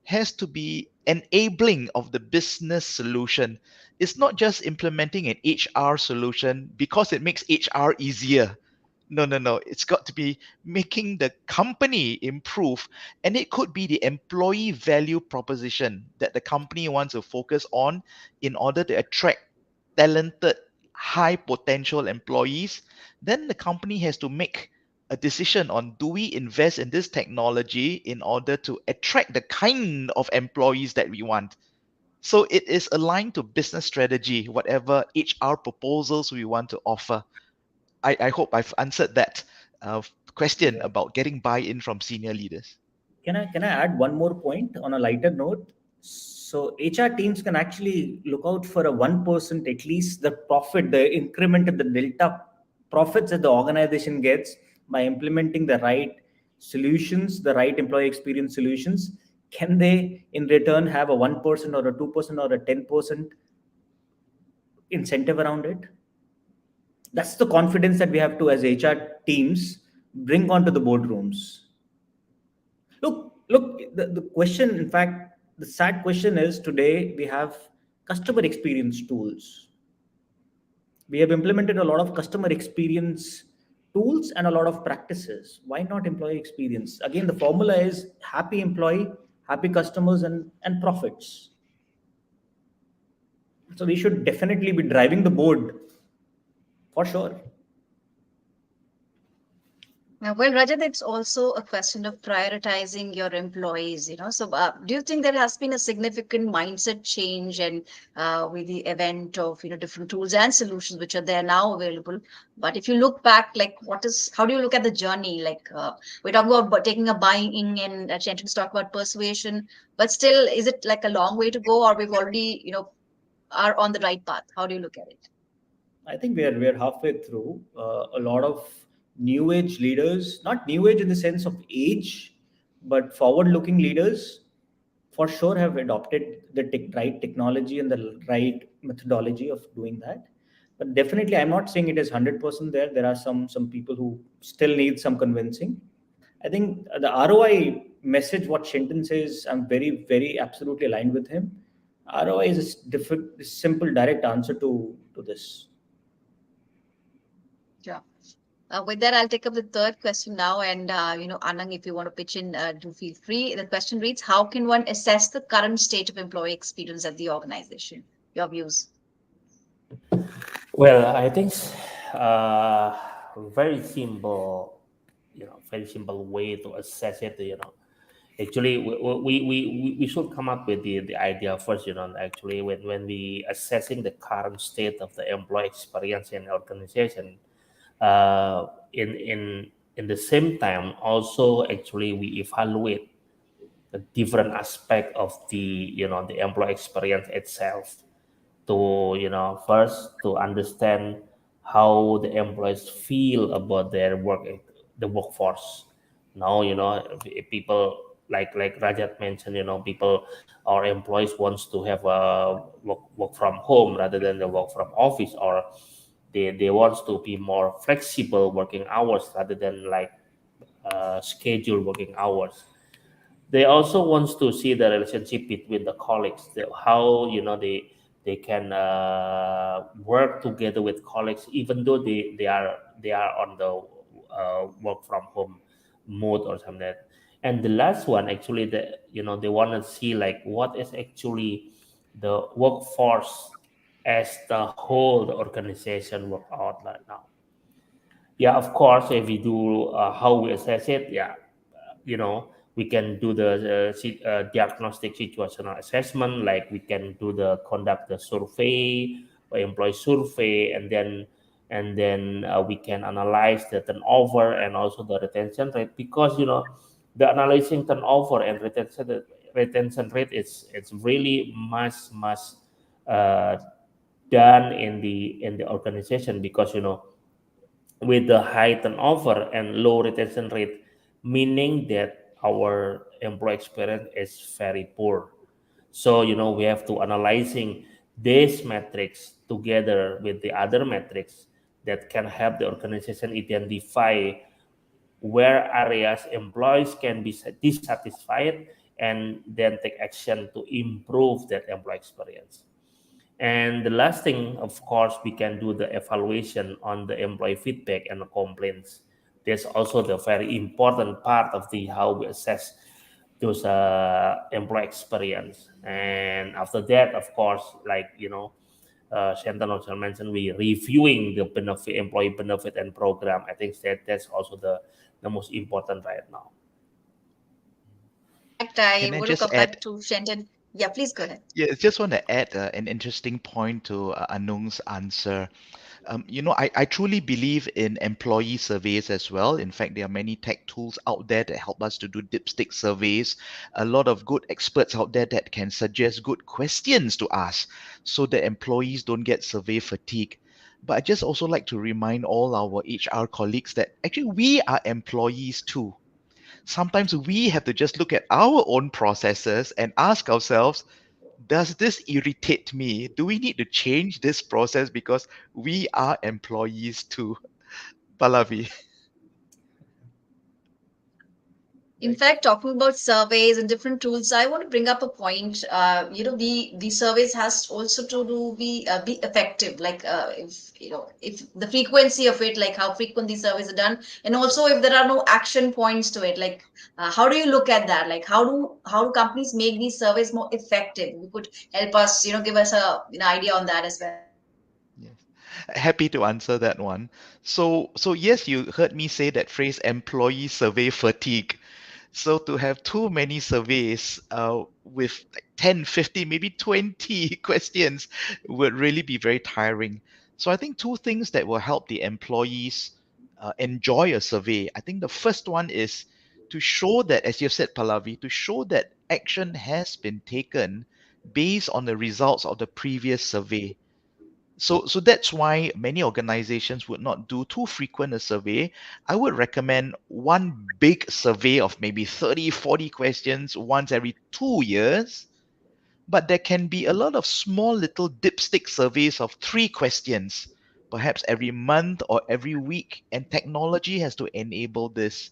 has to be enabling of the business solution. It's not just implementing an HR solution because it makes HR easier. No, no, no. It's got to be making the company improve. And it could be the employee value proposition that the company wants to focus on in order to attract talented, high potential employees. Then the company has to make a decision on, do we invest in this technology in order to attract the kind of employees that we want? So it is aligned to business strategy, whatever HR proposals we want to offer. I hope I've answered that question Yeah. about getting buy-in from senior leaders. Can I add one more point on a lighter note? So HR teams can actually look out for a 1% at least the profit, the increment in the delta profits that the organization gets by implementing the right solutions, the right employee experience solutions. Can they in return have a 1% or a 2% or a 10% incentive around it? That's the confidence that we have to, as HR teams, bring onto the boardrooms. Look, the question, in fact, the sad question is today we have customer experience tools. We have implemented a lot of customer experience tools and a lot of practices. Why not employee experience? Again, the formula is happy employee, happy customers, and profits. So we should definitely be driving the board for sure. Well, Rajat, it's also a question of prioritizing your employees, you know. So, do you think there has been a significant mindset change and with the event of, different tools and solutions which are there now available? But if you look back, like, how do you look at the journey? Like, we talk about taking a buying and Chenton's talk about persuasion, but still, is it like a long way to go, or we've already, are on the right path? How do you look at it? I think we are halfway through. A lot of new age leaders, not new age in the sense of age, but forward looking leaders, for sure have adopted the right technology and the right methodology of doing that. But definitely, I'm not saying it is 100% there. There are some people who still need some convincing. I think the ROI message, what Shenton says, I'm very absolutely aligned with him. ROI is a simple, direct answer to this. Yeah. With that, I'll take up the third question now. And, Anang, if you want to pitch in, do feel free. The question reads, how can one assess the current state of employee experience at the organization? Your views. Well, I think uh, very simple, very simple way to assess it. Actually, we should come up with the idea first. Actually, when we assessing the current state of the employee experience in organization, uh, in the same time, also actually we evaluate the different aspect of the employee experience itself to first to understand how the employees feel about their work, the workforce. Now if people like Rajat mentioned, people or employees wants to have a work from home rather than the work from office, or they wants to be more flexible working hours rather than like scheduled working hours. They also wants to see the relationship between the colleagues, how they can work together with colleagues even though they are on the work from home mode or something like that. And the last one actually, they want to see like what is actually the workforce as the whole the organization work out right now. Yeah, of course, if we do how we assess it, yeah, we can do the diagnostic situational assessment, like we can do the conduct the survey or employee survey, and then we can analyze the turnover and also the retention rate, because the analyzing turnover and retention rate is it's really much uh, done in the organization, because with the high turnover and low retention rate, meaning that our employee experience is very poor. So we have to analyzing these metrics together with the other metrics that can help the organization identify where areas employees can be dissatisfied, and then take action to improve that employee experience. And the last thing, of course, we can do the evaluation on the employee feedback and the complaints. That's also the very important part of the how we assess those employee experience. And after that, of course, like Shantan also mentioned, we reviewing the benefit, employee benefit and program. I think that's also the most important right now. In fact, I Can I want to just come back add? to Shenton. Yeah, please go ahead. Yeah, I just want to add an interesting point to Anung's answer. I truly believe in employee surveys as well. In fact, there are many tech tools out there that help us to do dipstick surveys. A lot of good experts out there that can suggest good questions to ask so that employees don't get survey fatigue. But I just also like to remind all our HR colleagues that actually we are employees too. Sometimes we have to just look at our own processes and ask ourselves, does this irritate me? Do we need to change this process because we are employees too? Pallavi. In fact, talking about surveys and different tools, I want to bring up a point. The surveys has also to do be effective. Like if the frequency of it, like how frequent these surveys are done, and also if there are no action points to it, like how do you look at that? Like how do companies make these surveys more effective? You could help us, give us a idea on that as well. Yes. Happy to answer that one. So yes, you heard me say that phrase employee survey fatigue. So to have too many surveys with like 10, 50, maybe 20 questions would really be very tiring. So I think two things that will help the employees enjoy a survey. I think the first one is to show that, as you've said, Pallavi, to show that action has been taken based on the results of the previous survey. So that's why many organizations would not do too frequent a survey. I would recommend one big survey of maybe 30, 40 questions once every 2 years. But there can be a lot of small little dipstick surveys of 3 questions, perhaps every month or every week, and technology has to enable this.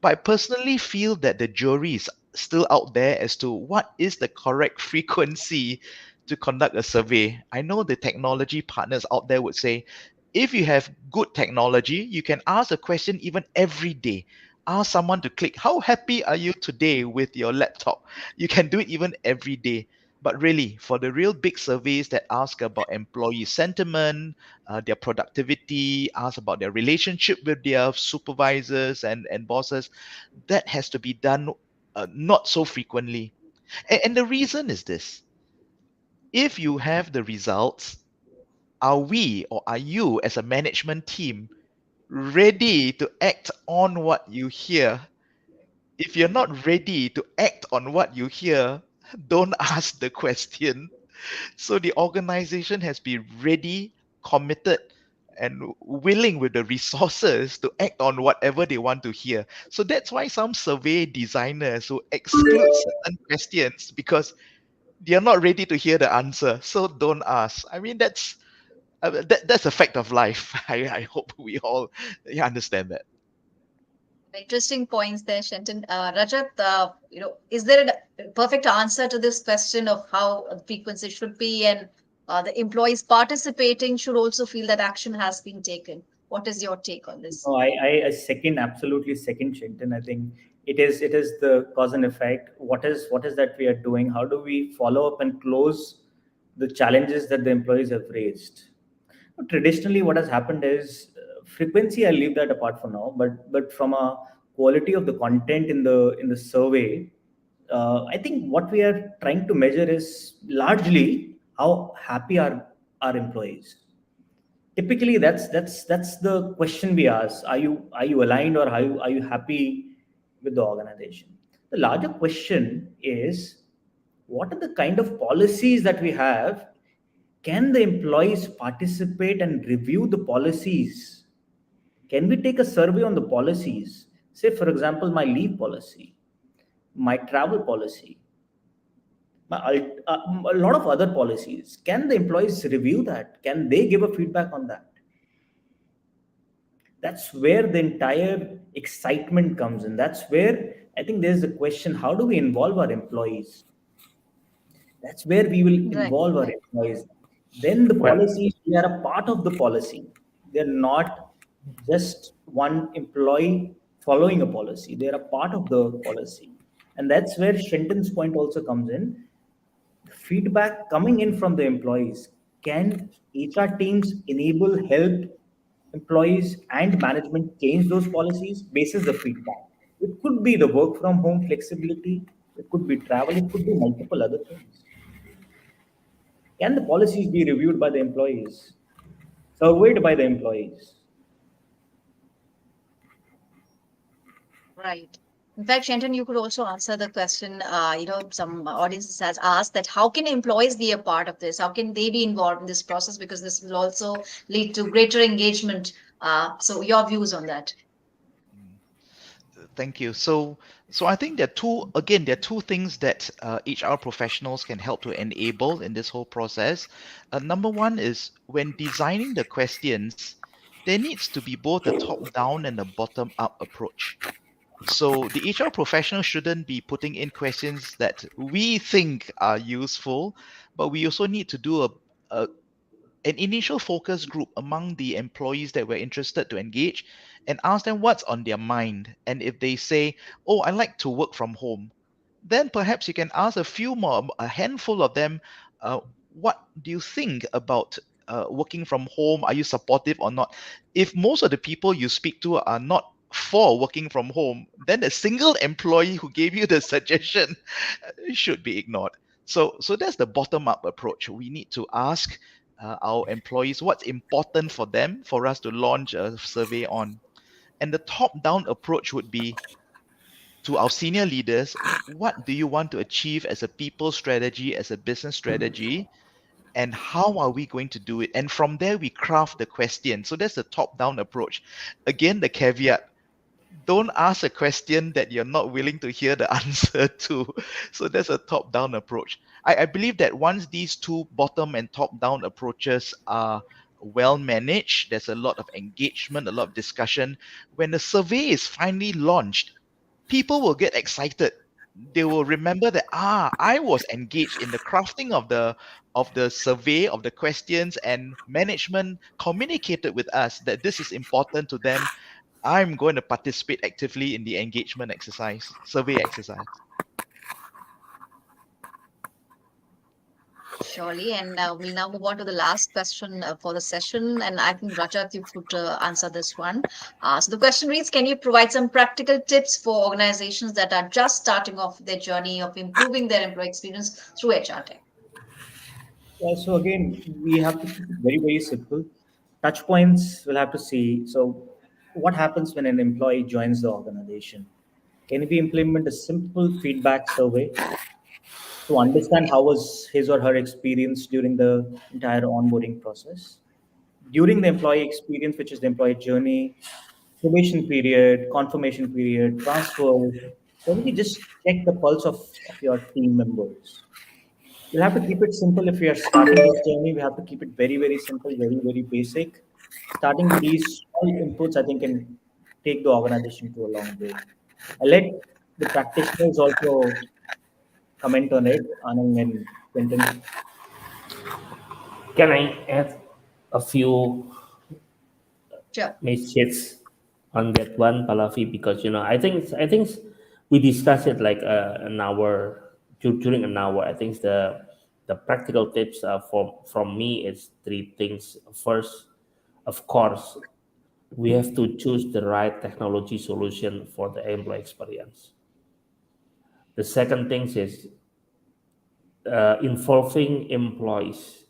But I personally feel that the jury is still out there as to what is the correct frequency to conduct a survey. I know the technology partners out there would say, if you have good technology, you can ask a question even every day. Ask someone to click, how happy are you today with your laptop? You can do it even every day. But really, for the real big surveys that ask about employee sentiment, their productivity, ask about their relationship with their supervisors and bosses, that has to be done not so frequently. And the reason is this: if you have the results, are we or are you as a management team ready to act on what you hear? If you're not ready to act on what you hear, don't ask the question. So the organization has been ready, committed, and willing with the resources to act on whatever they want to hear. So that's why some survey designers will exclude certain questions because they are not ready to hear the answer. So don't ask. I mean, that's a fact of life. I hope we all understand that. Interesting points there, Shenton. Rajat, is there a perfect answer to this question of how frequency should be, and the employees participating should also feel that action has been taken? What is your take on this? No, I second, absolutely second Chintan. I think it is the cause and effect. What is that we are doing? How do we follow up and close the challenges that the employees have raised? Traditionally, what has happened is frequency. I leave that apart for now, but from a quality of the content in the survey, I think what we are trying to measure is largely how happy are our employees. Typically, that's the question we ask. Are you aligned, or are you happy with the organization? The larger question is, what are the kind of policies that we have? Can the employees participate and review the policies? Can we take a survey on the policies? Say, for example, my leave policy, my travel policy, a lot of other policies. Can the employees review that? Can they give a feedback on that? That's where the entire excitement comes in. That's where I think there's a question: how do we involve our employees? That's where we will Right, involve our right. employees. Then the Well, policies, they are a part of the policy. They're not just one employee following a policy, they're a part of the policy. And that's where Shenton's point also comes in. Feedback coming in from the employees. Can HR teams enable, help employees and management change those policies basis the feedback? It could be the work from home flexibility, it could be travel, it could be multiple other things. Can the policies be reviewed by the employees, surveyed by the employees? Right. In fact, Shenton, you could also answer the question. Some audiences has asked that how can employees be a part of this? How can they be involved in this process? Because this will also lead to greater engagement. So your views on that? Mm. Thank you. So I think there are two things that HR professionals can help to enable in this whole process. Number one is when designing the questions, there needs to be both a top-down and a bottom-up approach. So the HR professional shouldn't be putting in questions that we think are useful, but we also need to do a an initial focus group among the employees that we're interested to engage and ask them what's on their mind. And if they say, oh, I like to work from home, then perhaps you can ask a handful of them, what do you think about working from home? Are you supportive or not? If most of the people you speak to are not for working from home, then a single employee who gave you the suggestion should be ignored. So that's the bottom up approach. We need to ask our employees what's important for them for us to launch a survey on. And the top down approach would be to our senior leaders, what do you want to achieve as a people strategy, as a business strategy, and how are we going to do it? And from there, we craft the question. So that's the top down approach. Again, the caveat, don't ask a question that you're not willing to hear the answer to. So that's a top down approach. I believe that once these two bottom and top down approaches are well managed, there's a lot of engagement, a lot of discussion. When the survey is finally launched, people will get excited. They will remember that I was engaged in the crafting of the survey, of the questions, and management communicated with us that this is important to them. I'm going to participate actively in the engagement exercise, survey exercise. Surely, and we'll now move on to the last question for the session. And I think Rajat, you could answer this one. So the question reads: can you provide some practical tips for organizations that are just starting off their journey of improving their employee experience through HR tech? Yeah, so again, we have to keep it very, very simple. Touch points we'll have to see. So, what happens when an employee joins the organization? Can we implement a simple feedback survey to understand how was his or her experience during the entire onboarding process? During the employee experience, which is the employee journey, probation period, confirmation period, transfer, can we just check the pulse of your team members? We'll have to keep it simple if we are starting this journey. We have to keep it very, very simple, very, very basic. Starting with these small inputs, I think, can take the organization to a long way. I'll let the practitioners also comment on it, Anand and Quentin. Can I add a few Sure. messages on that one, Palavi? Because I think we discussed it like an hour during an hour. I think the practical tips from me is three things. First, of course, we have to choose the right technology solution for the employee experience. The second thing is involving employees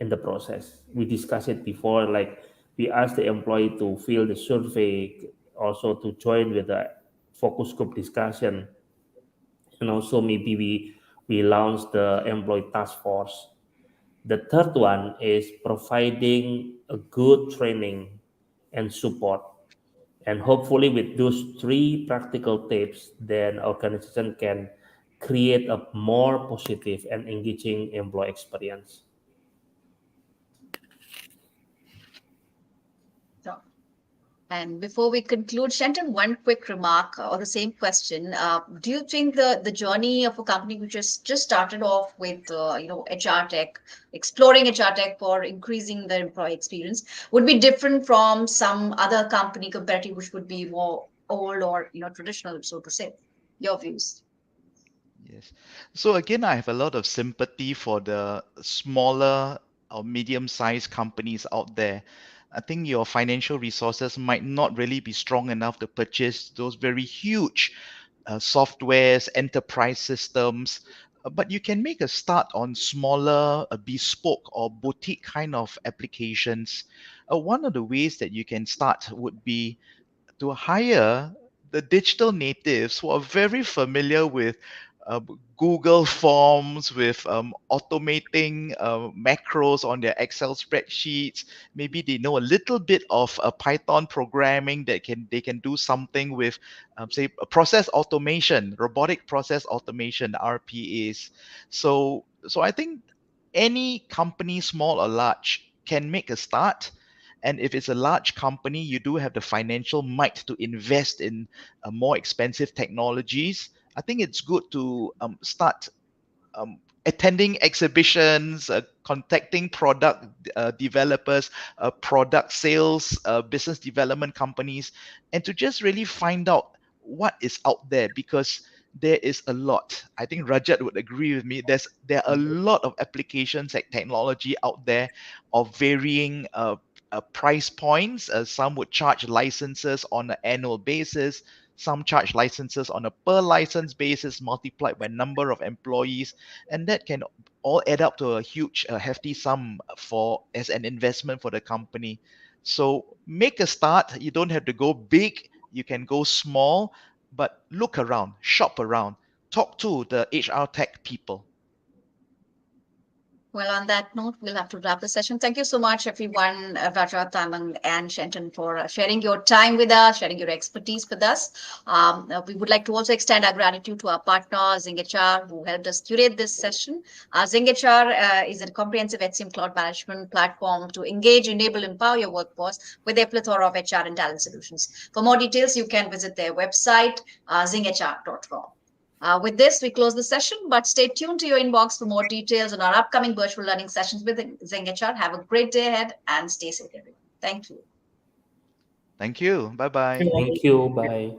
in the process. We discussed it before, like we asked the employee to fill the survey, also to join with the focus group discussion, and also maybe we launch the employee task force. The third one is providing a good training and support. And hopefully, with those three practical tips, then organization can create a more positive and engaging employee experience. So, and before we conclude, Shenton, one quick remark or the same question. Do you think the journey of a company which has just started off with HR tech, exploring HR tech for increasing their employee experience, would be different from some other company comparative which would be more old or traditional, so to say? Your views. Yes. So again, I have a lot of sympathy for the smaller or medium-sized companies out there. I think your financial resources might not really be strong enough to purchase those very huge softwares, enterprise systems, but you can make a start on smaller, bespoke or boutique kind of applications. One of the ways that you can start would be to hire the digital natives who are very familiar with Google Forms, with automating macros on their Excel spreadsheets. Maybe they know a little bit of Python programming that they can do something with, say, process automation, robotic process automation, RPAs. So I think any company, small or large, can make a start. And if it's a large company, you do have the financial might to invest in more expensive technologies. I think it's good to start attending exhibitions, contacting product developers, product sales, business development companies, and to just really find out what is out there. Because there is a lot. I think Rajat would agree with me. There are a lot of applications like technology out there of varying price points. Some would charge licenses on an annual basis. Some charge licenses on a per license basis multiplied by number of employees, and that can all add up to a huge, hefty sum for as an investment for the company. So make a start. You don't have to go big. You can go small, but look around, shop around, talk to the HR tech people. Well, on that note, we'll have to wrap the session. Thank you so much, everyone, Rajat, Tamang, and Shenton, for sharing your time with us, sharing your expertise with us. We would like to also extend our gratitude to our partner, Zing HR, who helped us curate this session. Zing HR is a comprehensive HCM cloud management platform to engage, enable, empower your workforce with a plethora of HR and talent solutions. For more details, you can visit their website, zinghr.com. With this, we close the session, but stay tuned to your inbox for more details on our upcoming virtual learning sessions with Zing HR. Have a great day ahead and stay safe, everyone. Thank you. Thank you. Bye bye. Thank you. Bye.